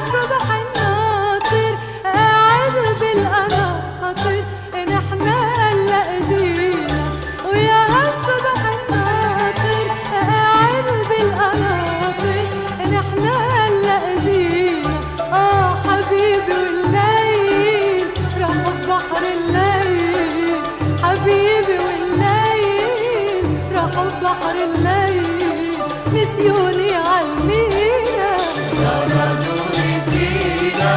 هالصبح الناطر قاعد بالقناطر نحن هلا جينا، ويا هالصبح الناطر قاعد بالقناطر نحن هلا جينا. حبيبي والليل راح ببحر الليل، حبيبي والليل راح ببحر الليل، نسيوني عالمينا يا نور فينا